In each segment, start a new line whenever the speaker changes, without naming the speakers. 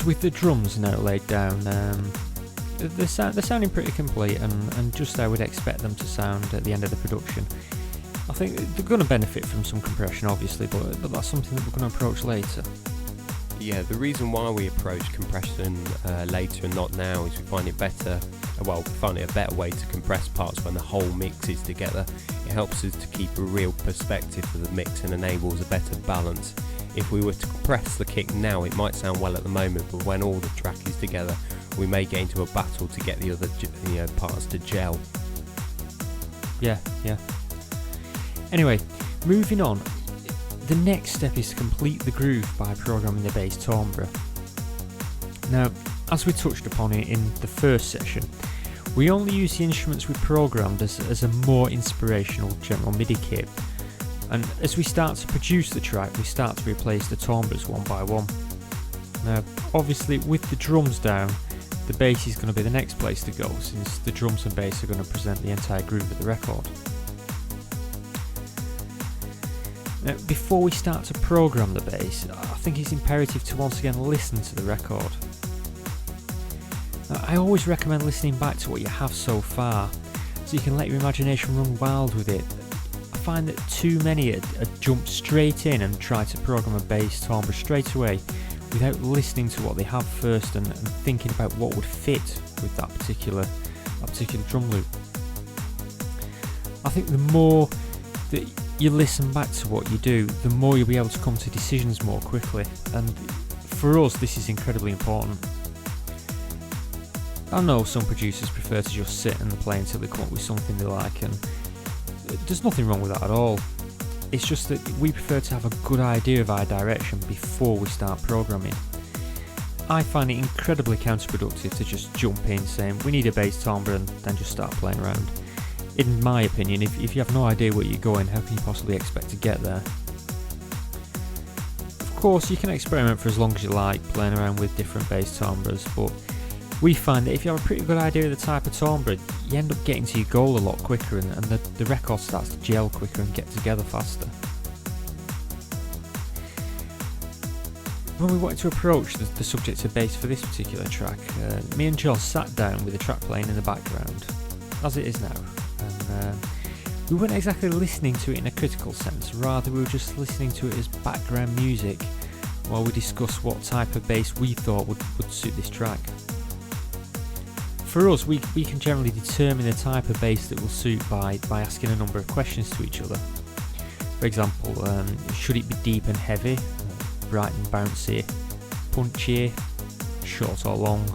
So with the drums now laid down, they're sounding pretty complete and just how we'd expect them to sound at the end of the production. I think they're going to benefit from some compression, obviously, but that's something that we're going to approach later.
Yeah, the reason why we approach compression later and not now is we find it better, we find it a better way to compress parts when the whole mix is together. It helps us to keep a real perspective of the mix and enables a better balance. If we were to compress the kick now, it might sound well at the moment, but when all the track is together, we may get into a battle to get the other parts to gel.
Yeah. Anyway, moving on. The next step is to complete the groove by programming the bass timbre. Now, as we touched upon it in the first session, we only use the instruments we programmed as a more inspirational general MIDI kit, and as we start to produce the track, we start to replace the timbres one by one. Now, obviously with the drums down, the bass is going to be the next place to go, since the drums and bass are going to present the entire groove of the record. Now, before we start to program the bass, I think it's imperative to once again listen to the record. Now, I always recommend listening back to what you have so far, so you can let your imagination run wild with it. I find that too many jump straight in and try to program a bass timbre straight away without listening to what they have first and thinking about what would fit with that particular drum loop. I think the more that you listen back to what you do, the more you'll be able to come to decisions more quickly, and for us this is incredibly important. I know some producers prefer to just sit and play until they come up with something they like, and there's nothing wrong with that at all. It's just that we prefer to have a good idea of our direction before we start programming. I find it incredibly counterproductive to just jump in saying we need a bass timbre and then just start playing around. In my opinion, if you have no idea where you're going, how can you possibly expect to get there? Of course, you can experiment for as long as you like, playing around with different bass timbres, but we find that if you have a pretty good idea of the type of timbre, you end up getting to your goal a lot quicker, and the record starts to gel quicker and get together faster. When we wanted to approach the subject of bass for this particular track, me and John sat down with the track playing in the background, as it is now. And we weren't exactly listening to it in a critical sense, rather we were just listening to it as background music while we discussed what type of bass we thought would suit this track. For us, we can generally determine the type of bass that will suit by asking a number of questions to each other. For example, should it be deep and heavy, bright and bouncy, punchy, short or long,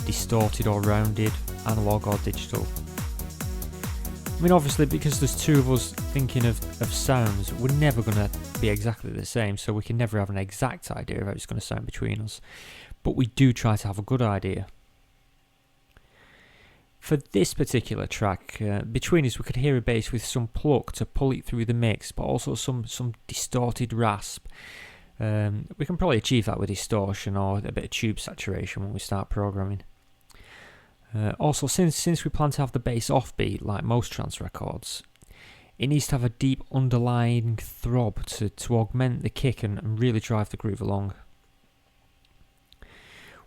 distorted or rounded, analog or digital? I mean, obviously, because there's two of us thinking of sounds, we're never going to be exactly the same, so we can never have an exact idea of how it's going to sound between us. But we do try to have a good idea. For this particular track, between us we could hear a bass with some pluck to pull it through the mix, but also some distorted rasp. We can probably achieve that with distortion or a bit of tube saturation when we start programming. Also, since we plan to have the bass offbeat like most trance records, it needs to have a deep underlying throb to augment the kick and really drive the groove along.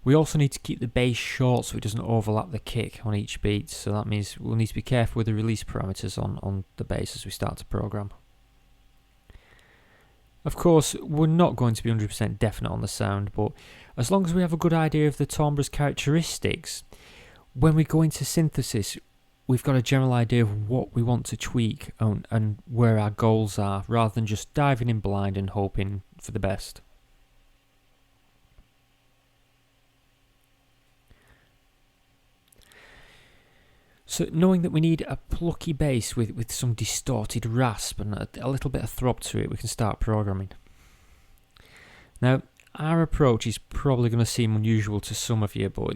We also need to keep the bass short so it doesn't overlap the kick on each beat, so that means we'll need to be careful with the release parameters on the bass as we start to program. Of course, we're not going to be 100% definite on the sound, but as long as we have a good idea of the timbre's characteristics, when we go into synthesis, we've got a general idea of what we want to tweak and where our goals are, rather than just diving in blind and hoping for the best. So knowing that we need a plucky bass with some distorted rasp and a little bit of throb to it, we can start programming. Now, our approach is probably going to seem unusual to some of you, but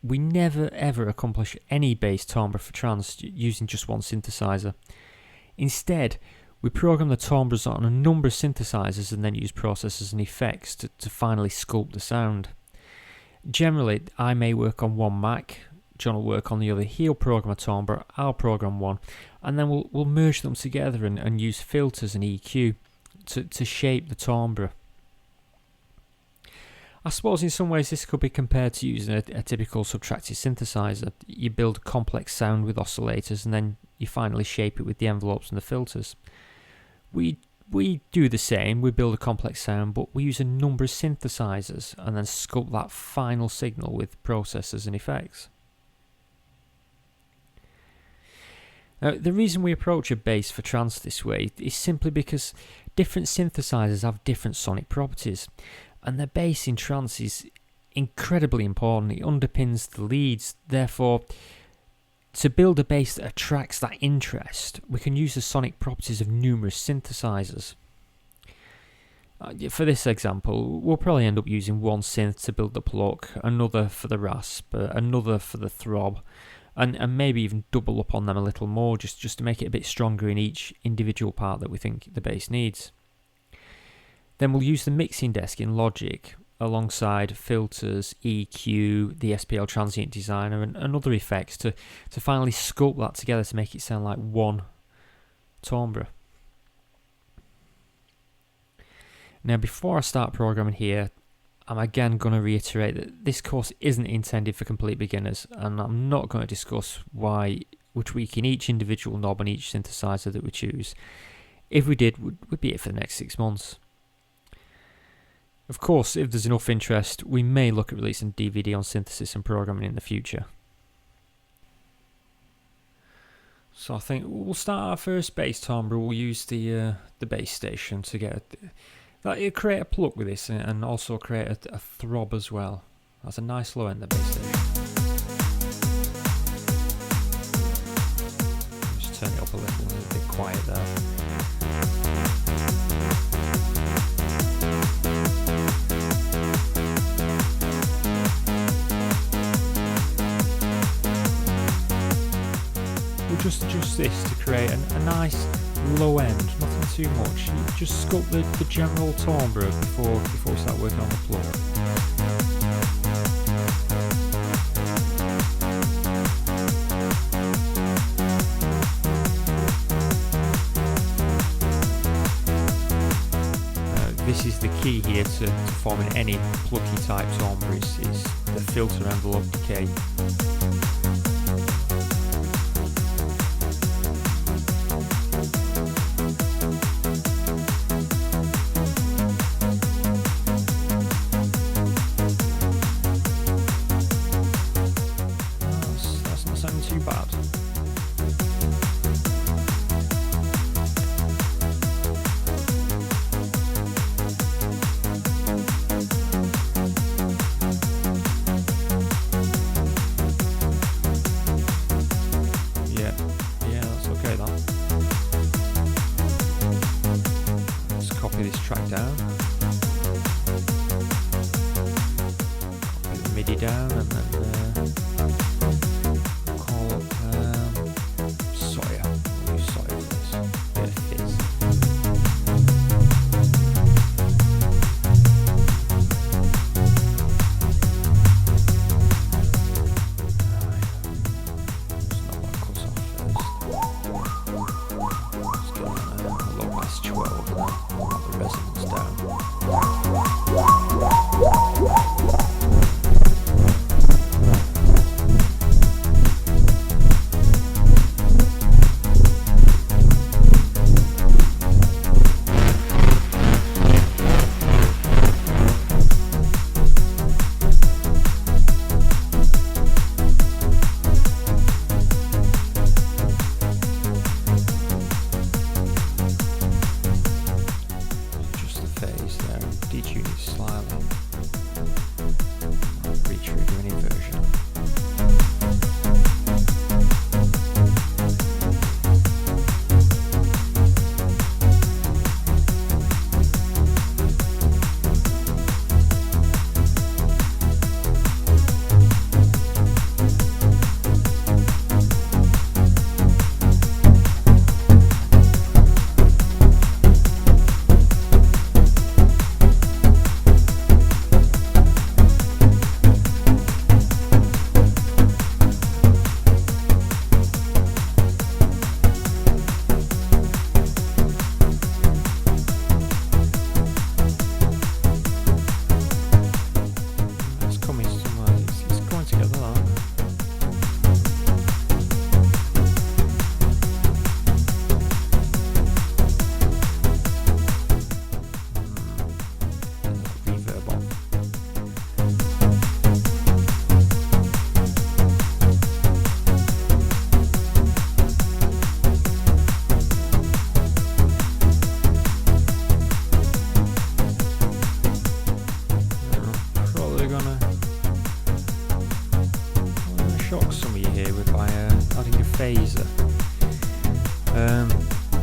we never ever accomplish any bass timbre for trance using just one synthesizer. Instead, we program the timbres on a number of synthesizers and then use processors and effects to finally sculpt the sound. Generally, I may work on one Mac, John will work on the other, he'll program a timbre, I'll program one, and then we'll merge them together and use filters and EQ to shape the timbre. I suppose in some ways this could be compared to using a typical subtractive synthesizer. You build a complex sound with oscillators and then you finally shape it with the envelopes and the filters. We do the same, we build a complex sound, but we use a number of synthesizers and then sculpt that final signal with processors and effects. Now, the reason we approach a bass for trance this way is simply because different synthesizers have different sonic properties, and the bass in trance is incredibly important. It underpins the leads. Therefore, to build a bass that attracts that interest, we can use the sonic properties of numerous synthesizers. For this example, we'll probably end up using one synth to build the pluck, another for the rasp, another for the throb, and maybe even double up on them a little more just to make it a bit stronger in each individual part that we think the bass needs. Then we'll use the mixing desk in Logic alongside filters, EQ, the SPL Transient Designer and other effects to finally sculpt that together to make it sound like one timbre. Now before I start programming here, I'm again going to reiterate that this course isn't intended for complete beginners, and I'm not going to discuss why we tweak in each individual knob on each synthesizer that we choose. If we did, would be it for the next 6 months. Of course, if there's enough interest, we may look at releasing a DVD on synthesis and programming in the future. So I think we'll start our first bass timbre. We'll use the bass station to get it'll create a pluck with this and also create a throb as well. That's a nice low end, the bass station. Just turn it up a bit quiet there. We'll just adjust this to create a nice low end, nothing too much. You just sculpt the general timbre before we start working on the pluck. This is the key here to forming any plucky type timbre is the filter envelope decay. That's not sounding too bad.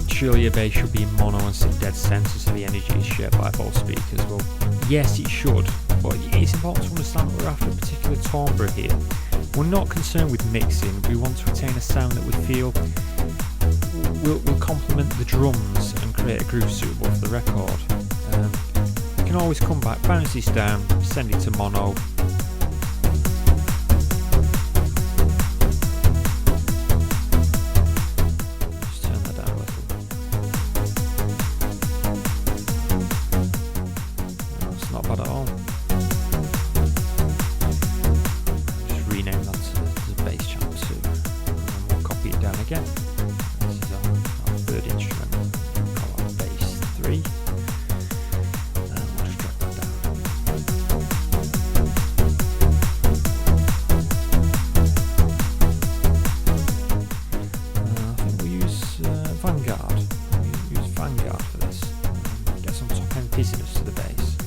Surely your bass should be in mono and sit dead center so the energy is shared by both speakers. Well, yes, it should, but it's important to understand that we're after a particular timbre here. We're not concerned with mixing. We want to retain a sound that we feel will complement the drums and create a groove suitable for the record. You can always come back, bounce this down, send it to mono. Just turn that down a little. No, it's not bad at all. Just rename that to the bass channel 2, and we'll copy it down again. This is our third instrument. We'll call it bass 3. Vanguard for this. Get some top end fizziness to the bass.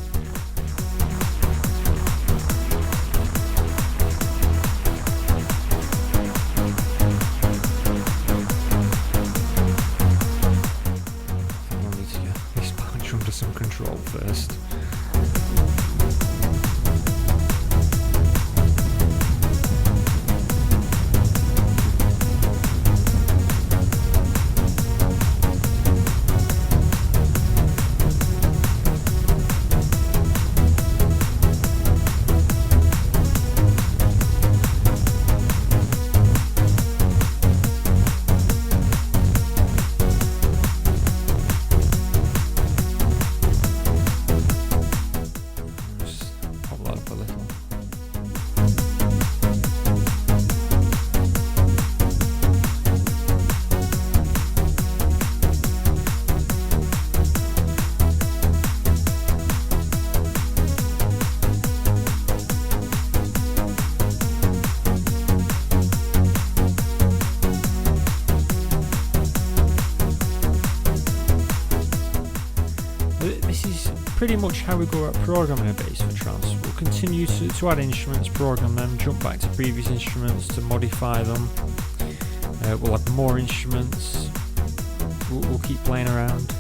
I think I'll need to get this patch under some control first. This is pretty much how we go about programming a bass for trance. We'll continue to add instruments, program them, jump back to previous instruments to modify them. We'll add more instruments. We'll keep playing around.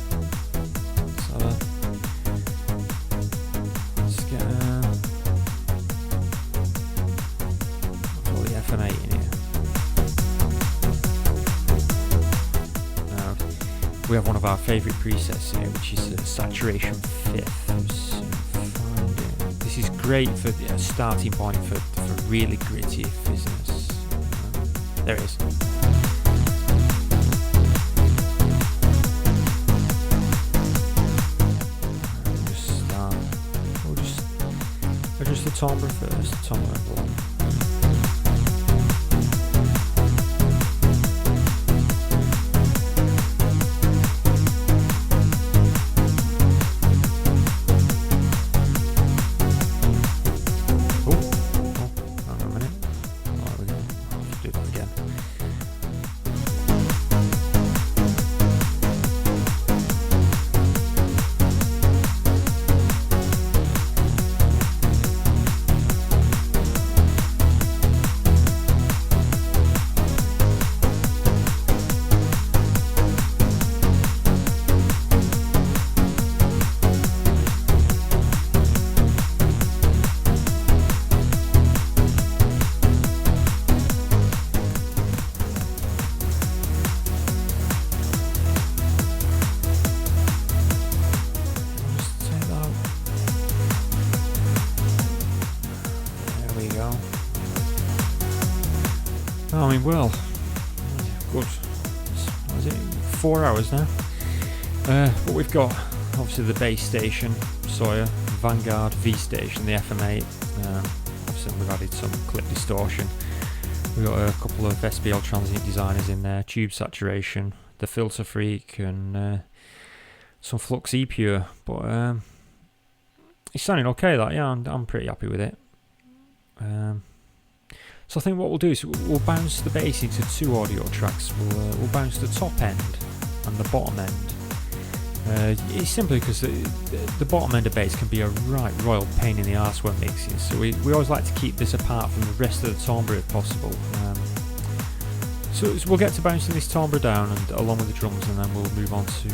Let's get the FM8 in here. We have one of our favourite presets here, which is the Saturation 5th. This is great for a starting point for really gritty fizziness. There it is. We'll just adjust the timbre first, timbre envelope. I mean, well, good. What is it? 4 hours now. What we've got, obviously the bass station, Sawyer, Vanguard, V station, the FM8. Obviously we've added some clip distortion. We've got a couple of SPL transient designers in there, tube saturation, the Filter Freak, and some Flux E-Pure. But it's sounding okay. That, yeah, I'm pretty happy with it. So I think what we'll do is we'll bounce the bass into 2 audio tracks. We'll bounce the top end and the bottom end. It's simply because the bottom end of bass can be a right royal pain in the arse when mixing. So we always like to keep this apart from the rest of the timbre if possible. So we'll get to bouncing this timbre down and along with the drums, and then we'll move on to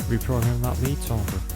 reprogramming that lead timbre.